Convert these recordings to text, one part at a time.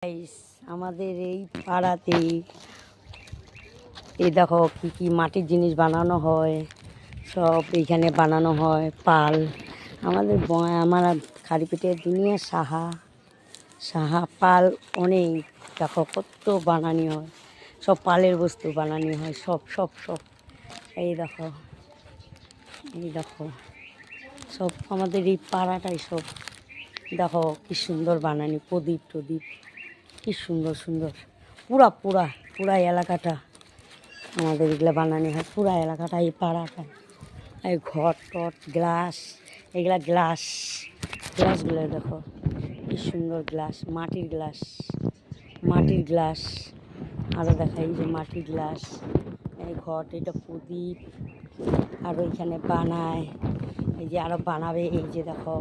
Guys, আমাদের এই পাড়াতেই এই দেখো কি কি মাটির জিনিস বানানো হয়, সব এইখানে বানানো হয়। পাল আমাদের আমার খাড়িপিটের দুনিয়া সাহা সাহা পাল অনেক। দেখো কত বানানি হয়, সব পালের বস্তু বানানি হয়, সব সব সব এই দেখো এই দেখো সব আমাদের এই পাড়াটাই সব। দেখো কি সুন্দর বানানি, প্রদীপ টদীপ কি সুন্দর সুন্দর। পুরা পুরা পুরা এলাকাটা আমাদের এগুলো বানানো হয়, পুরা এলাকাটা এই পাড়াটা। এই ঘর টট গ্লাস, এগুলা গ্লাস, গ্লাসগুলো দেখো কি সুন্দর গ্লাস, মাটির গ্লাস, মাটির গ্লাস। আরও দেখা এই যে মাটির গ্লাস, এই ঘট, এটা প্রদীপ। আর ওইখানে বানায়, এই যে আরও বানাবে, এই যে দেখো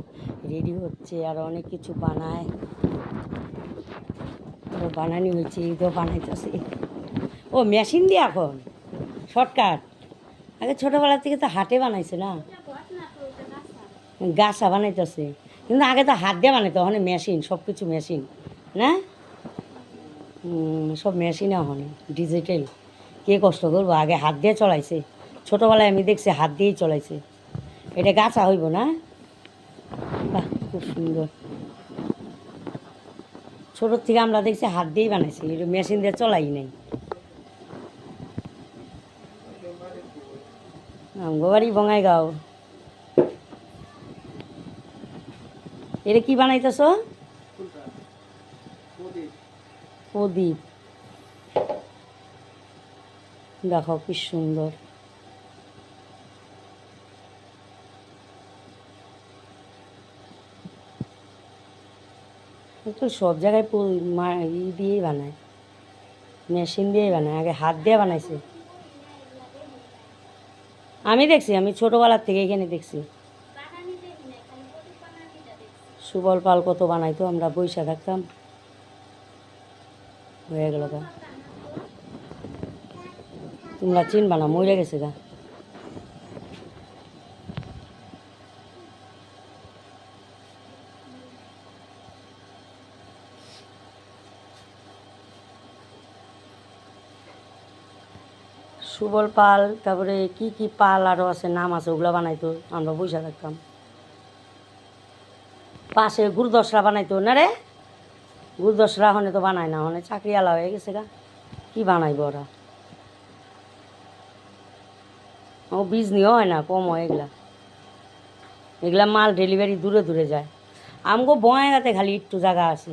রেডি হচ্ছে, আরও অনেক কিছু বানায়, আরও বানানি হয়েছে, এইগুলো বানাইতেছে। ও মেশিন দিয়ে এখন শর্টকাট। আগে ছোটোবেলার থেকে তো হাটে বানাইছে না, গাছা বানাইতেছে, কিন্তু আগে তো হাত দিয়ে বানাইতো, ওখানে মেশিন, সব কিছু মেশিন না, সব মেশিনে ওখানে ডিজিটাল। কে কষ্ট করবো, আগে হাত দিয়ে চলাইছে। ছোটোবেলায় আমি দেখছি হাত দিয়েই চলাইছে। এটা গাছা হইব না, বাহ খুব সুন্দর। ছোটোর থেকে আমরা দেখছি হাত দিয়েই বানাইছি, এটা মেশিন দিয়ে চলাই নাই। আমগো বঙ্গাইগাঁও। এটা কি বানাইতেছ? প্রদীপ। দেখো কি সুন্দর। তো সব জায়গায় ই দিয়েই বানায়, মেশিন দিয়েই বানায়, আগে হাত দিয়ে বানাইছে। আমি দেখছি, আমি ছোটোবেলার থেকে এখানে দেখছি। সুবল পাল কত বানাইতো, আমরা বইসা থাকতাম। হয়ে গেল গা, তোমরা চিনবা না, মরে গেছে গা। সুবল পাল, তারপরে কি কি পাল আরও আছে, নাম আছে, ওগুলো বানাইতো, আমরা বইসা থাকতাম। পাশে গুরুদশরা বানাইতো না রে, গুরুদশরা হনে তো বানায় না, হনে চাকরি আলা হয়ে গেছে গা, কি বানাইব ওরা। ও বিজনিও হয় না, কম হয় এগুলা, এগুলা মাল ডেলিভারি দূরে দূরে যায়। আমগো বয়াগাতে খালি একটু জায়গা আছে।